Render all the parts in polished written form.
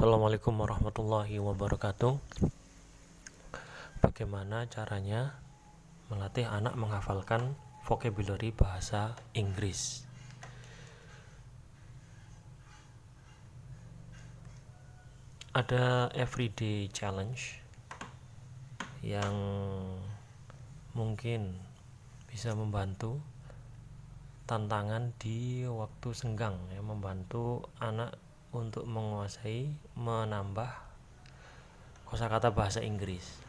Assalamualaikum warahmatullahi wabarakatuh. Bagaimana caranya melatih anak menghafalkan vocabulary bahasa Inggris? Ada everyday challenge yang mungkin bisa membantu tantangan di waktu senggang, membantu anak untuk menguasai, menambah kosakata bahasa Inggris.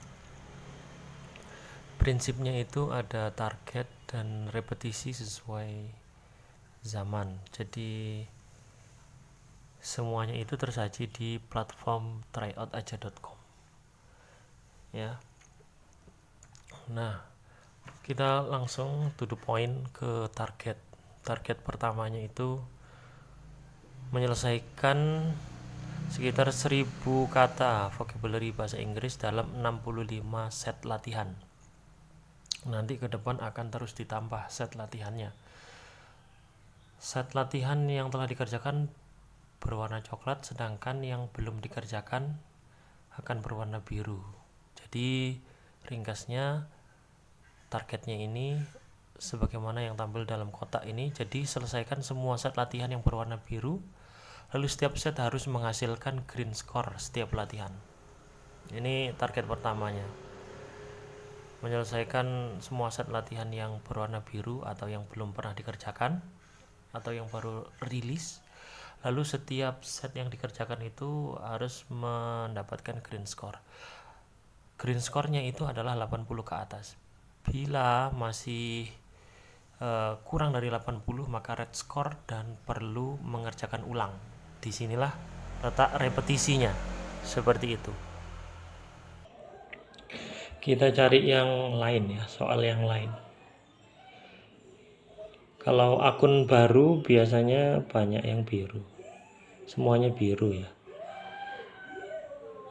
Prinsipnya itu ada target dan repetisi sesuai zaman. Jadi semuanya itu tersaji di platform tryoutaja.com ya. Nah, kita langsung to the point ke target. Target pertamanya itu menyelesaikan sekitar 1000 kata vocabulary bahasa Inggris dalam 65 set latihan. Nanti ke depan akan terus ditambah set latihannya. Set latihan yang telah dikerjakan berwarna coklat, sedangkan yang belum dikerjakan akan berwarna biru. Jadi ringkasnya targetnya ini sebagaimana yang tampil dalam kotak ini. Jadi selesaikan semua set latihan yang berwarna biru, lalu setiap set harus menghasilkan green score setiap latihan. Ini target pertamanya, menyelesaikan semua set latihan yang berwarna biru atau yang belum pernah dikerjakan atau yang baru rilis. Lalu setiap set yang dikerjakan itu harus mendapatkan green score. Green score-nya itu adalah 80 ke atas. Bila masih kurang dari 80, maka red score dan perlu mengerjakan ulang. Disinilah letak repetisinya, seperti itu. Kita cari yang lain ya, soal yang lain. Kalau akun baru biasanya banyak yang biru, semuanya biru ya.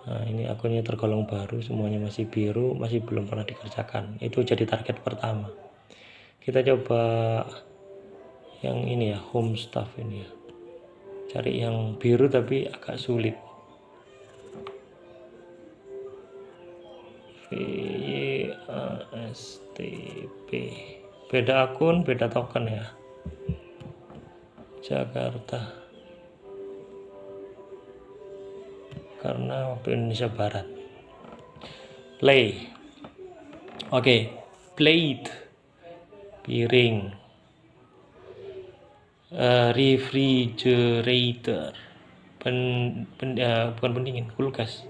Nah, ini akunnya tergolong baru, semuanya masih biru, masih belum pernah dikerjakan. Itu jadi target pertama. Kita coba yang ini ya, home stuff ini ya. Cari yang biru tapi agak sulit. VYASTP. Beda akun, beda token ya. Jakarta. Karena waktu Indonesia Barat. Play. Oke, plate. Piring. Refrigerator. Bukan pendingin, kulkas.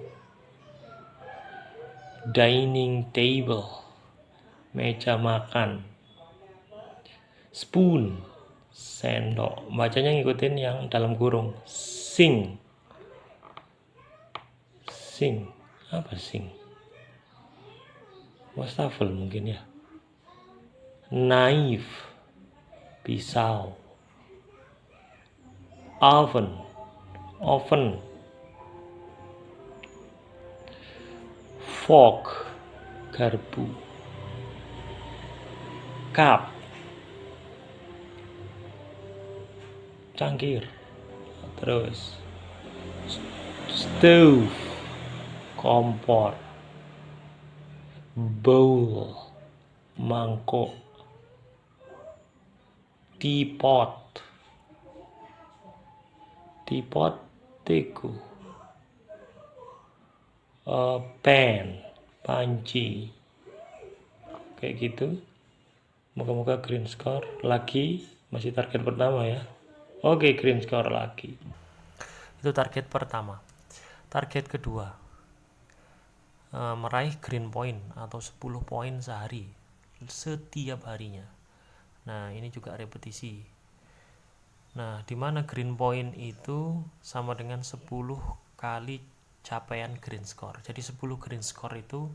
Dining table, meja makan. Spoon, sendok. Bacanya ngikutin yang dalam kurung. Sing, apa sing? Wastafel mungkin ya. Knife, pisau. Oven, fork, garpu. Cup, cangkir. Terus stove, kompor. Bowl, mangkok. Teapot, tiku. Pan, panci. Kayak gitu. Moga-moga green score lagi. Masih target pertama ya. Oke, green score lagi. Itu target pertama. Target kedua, meraih green point atau 10 poin sehari setiap harinya. Nah, ini juga repetisi. Nah, dimana green point itu sama dengan 10 kali capaian green score. Jadi 10 green score itu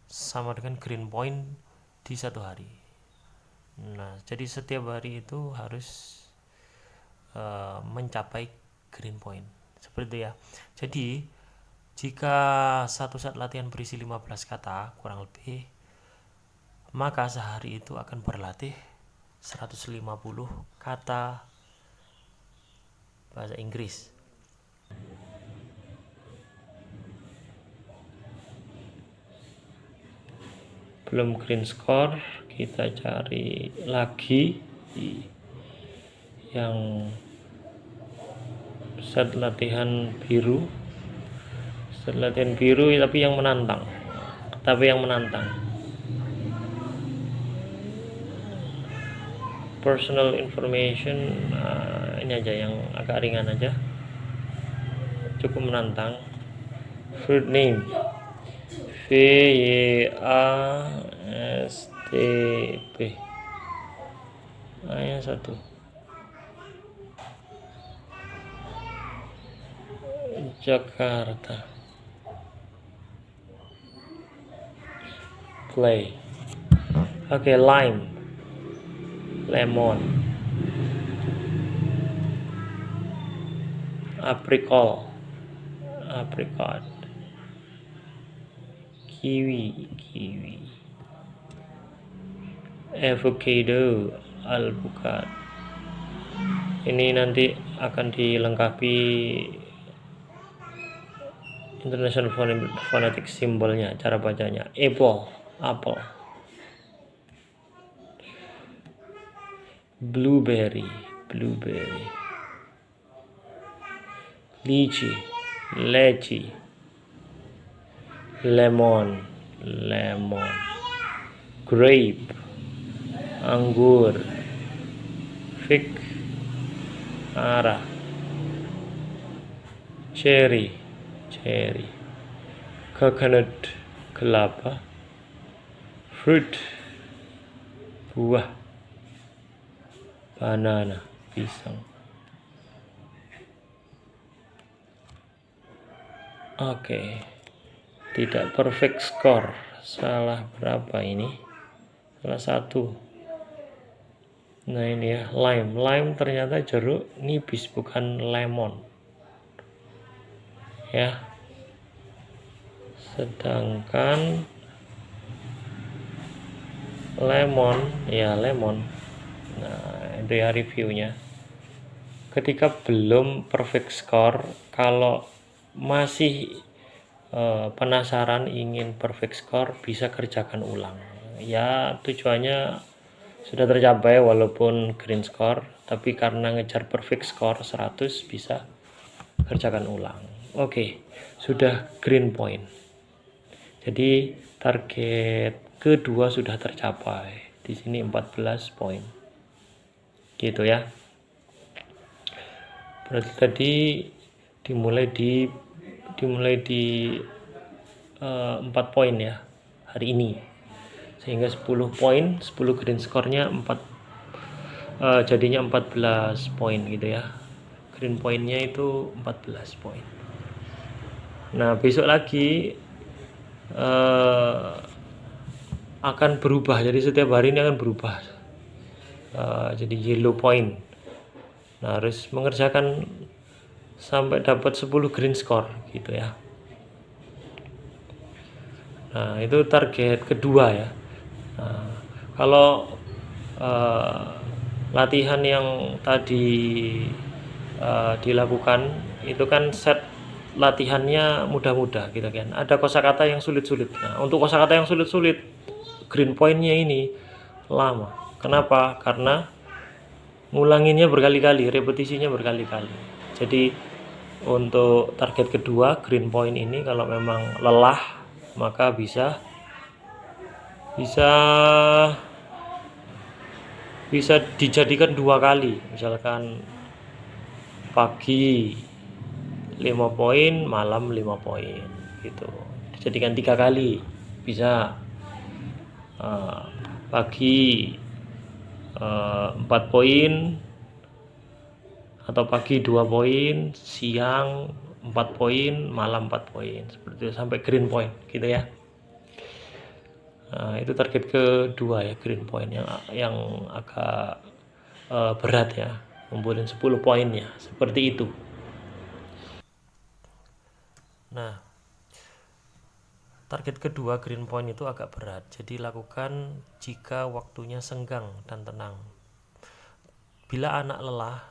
sama dengan green point di satu hari. Nah, jadi setiap hari itu harus mencapai green point. Seperti itu ya. Jadi jika satu set latihan berisi 15 kata kurang lebih, maka sehari itu akan berlatih 150 kata bahasa Inggris. Belum green score, kita cari lagi yang set latihan biru tapi yang menantang personal information, ini aja yang agak ringan aja, cukup menantang. Fruit name VYASTB, yang satu Jakarta. Play. Oke, lime, lemon, apricot, kiwi, avocado, alpukat. Ini nanti akan dilengkapi International Phonetic simbolnya, cara bacanya. Apple, blueberry, lychee, lemon, grape, anggur, fig, arah, cherry, coconut, kelapa, fruit, buah, banana, pisang. Oke, tidak perfect score, salah berapa ini? Salah satu. Nah ini ya, lime ternyata jeruk nipis, bukan lemon ya. Sedangkan lemon. Nah itu ya reviewnya. Ketika belum perfect score, kalau masih penasaran ingin perfect score, bisa kerjakan ulang ya. Tujuannya sudah tercapai walaupun green score, tapi karena ngejar perfect score 100, bisa kerjakan ulang. Oke, sudah green point, jadi target kedua sudah tercapai. Di sini 14 poin gitu ya. Berarti tadi dimulai di 4 poin ya hari ini, sehingga 10 poin, 10 green score-nya 4, jadinya 14 poin gitu ya. Green poinnya itu 14 poin. Nah besok lagi akan berubah, jadi setiap hari ini akan berubah, jadi yellow point. Nah harus mengerjakan sampai dapat 10 green score gitu ya. Nah itu target kedua ya. Nah, kalau latihan yang tadi dilakukan itu kan set latihannya mudah-mudah gitu kan. Ada kosakata yang sulit-sulit. Nah untuk kosakata yang sulit-sulit, green pointnya ini lama. Kenapa? Karena ngulanginnya berkali-kali, repetisinya berkali-kali. Jadi untuk target kedua, green point ini kalau memang lelah, maka bisa dijadikan 2 kali. Misalkan pagi 5 poin, malam 5 poin gitu. Dijadikan 3 kali bisa. Pagi 4 poin, atau pagi 2 poin, siang 4 poin, malam 4 poin, seperti itu sampai green point gitu ya. Nah, itu target kedua ya, green point yang agak berat ya, ngumpulin 10 poinnya seperti itu. Nah target kedua green point itu agak berat, jadi lakukan jika waktunya senggang dan tenang. Bila anak lelah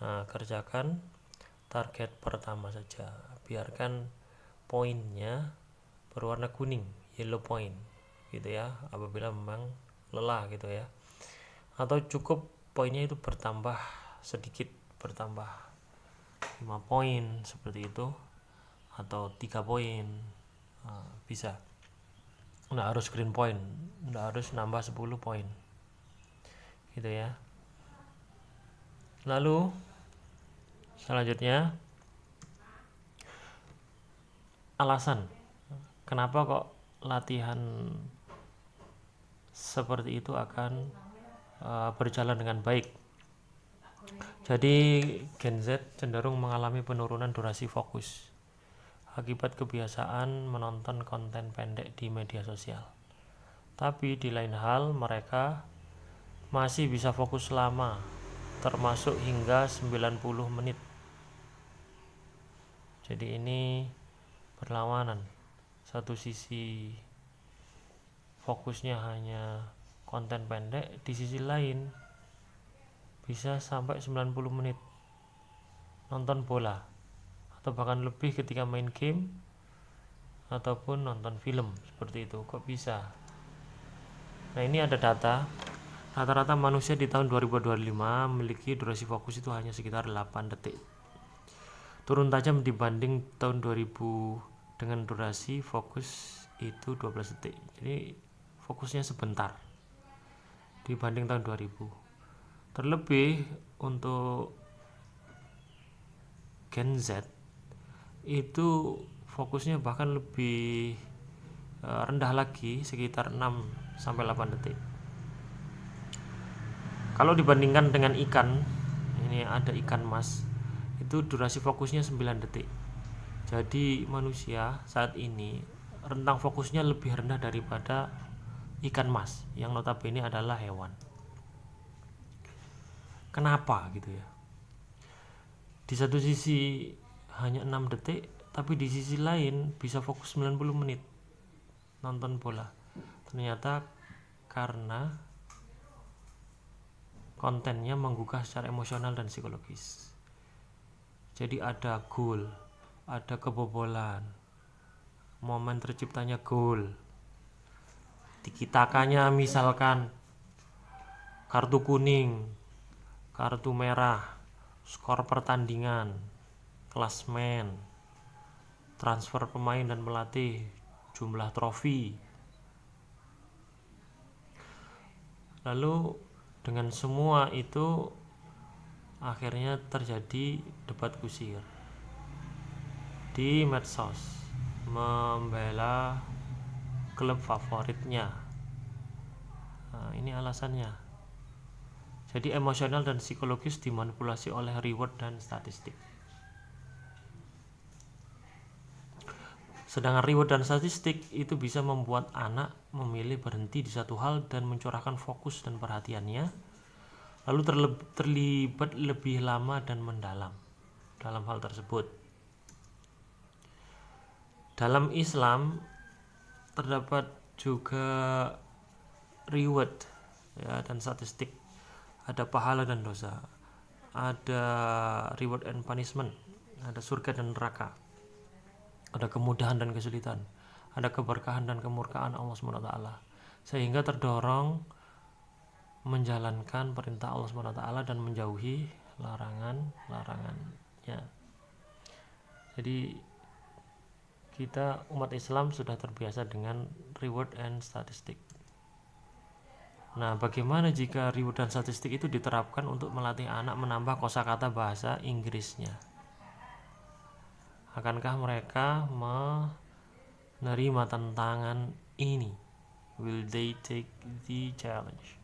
Nah, kerjakan target pertama saja, biarkan poinnya berwarna kuning, yellow point gitu ya, apabila memang lelah gitu ya, atau cukup poinnya itu bertambah sedikit, bertambah 5 poin seperti itu, atau 3 poin. Bisa, nggak harus green point, nggak harus nambah 10 poin gitu ya. Lalu selanjutnya, alasan kenapa kok latihan seperti itu akan berjalan dengan baik. Jadi Gen Z cenderung mengalami penurunan durasi fokus akibat kebiasaan menonton konten pendek di media sosial. Tapi di lain hal, mereka masih bisa fokus lama, termasuk hingga 90 menit. Jadi ini berlawanan. Satu sisi fokusnya hanya konten pendek, di sisi lain bisa sampai 90 menit nonton bola, atau bahkan lebih ketika main game ataupun nonton film seperti itu. Kok bisa? Nah, ini ada data. Rata-rata manusia di tahun 2025 memiliki durasi fokus itu hanya sekitar 8 detik. Turun tajam dibanding tahun 2000 dengan durasi fokus itu 12 detik. Jadi fokusnya sebentar dibanding tahun 2000. Terlebih untuk Gen Z itu fokusnya bahkan lebih rendah lagi, sekitar 6 sampai 8 detik. Kalau dibandingkan dengan ikan, ini ada ikan mas, itu durasi fokusnya 9 detik. Jadi manusia saat ini rentang fokusnya lebih rendah daripada ikan mas, yang notabene adalah hewan. Kenapa gitu ya? Di satu sisi hanya 6 detik, tapi di sisi lain bisa fokus 90 menit nonton bola. Ternyata karena kontennya menggugah secara emosional dan psikologis. Jadi ada gol, ada kebobolan, momen terciptanya gol, tiki-takanya misalkan kartu kuning, kartu merah, skor pertandingan, klasmen, transfer pemain dan pelatih, jumlah trofi. Lalu dengan semua itu akhirnya terjadi debat kusir di medsos membela klub favoritnya. Nah, ini alasannya. Jadi emosional dan psikologis dimanipulasi oleh reward dan statistik. Sedangkan reward dan statistik itu bisa membuat anak memilih berhenti di satu hal dan mencurahkan fokus dan perhatiannya, lalu terlibat lebih lama dan mendalam dalam hal tersebut. Dalam Islam terdapat juga reward ya, dan statistik. Ada pahala dan dosa, ada reward and punishment, ada surga dan neraka, ada kemudahan dan kesulitan, ada keberkahan dan kemurkaan Allah SWT, sehingga terdorong menjalankan perintah Allah SWT dan menjauhi larangan-larangannya. Jadi kita umat Islam sudah terbiasa dengan reward and statistik. Nah, bagaimana jika reward dan statistik itu diterapkan untuk melatih anak menambah kosakata bahasa Inggrisnya? Akankah mereka menerima tantangan ini? Will they take the challenge?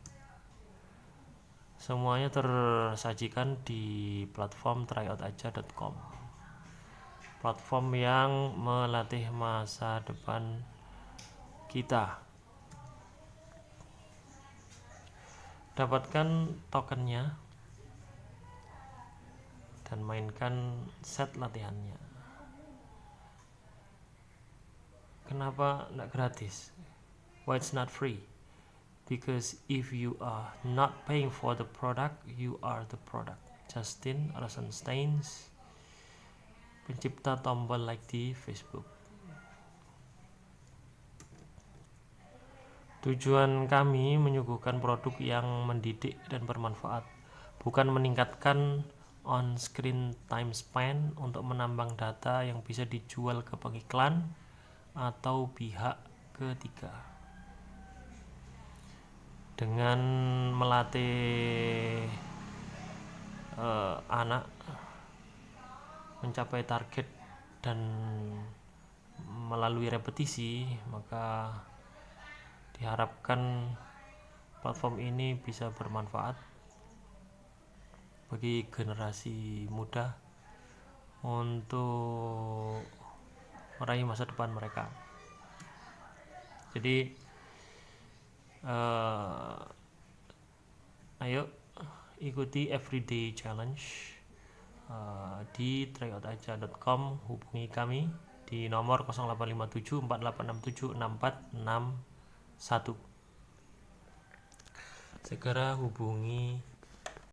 Semuanya tersajikan di platform tryoutaja.com, platform yang melatih masa depan kita. Dapatkan tokennya dan mainkan set latihannya. Kenapa tidak gratis? Why it's not free? Because if you are not paying for the product, you are the product. Justin Rosenstein, pencipta tombol like di Facebook. Tujuan kami menyuguhkan produk yang mendidik dan bermanfaat, bukan meningkatkan on-screen time spend untuk menambang data yang bisa dijual ke pengiklan atau pihak ketiga. Dengan melatih anak mencapai target dan melalui repetisi, maka diharapkan platform ini bisa bermanfaat bagi generasi muda untuk meraih masa depan mereka. Jadi ayo ikuti Everyday Challenge di tryoutaja.com. Hubungi kami di nomor 0857 4867 6461. Segera hubungi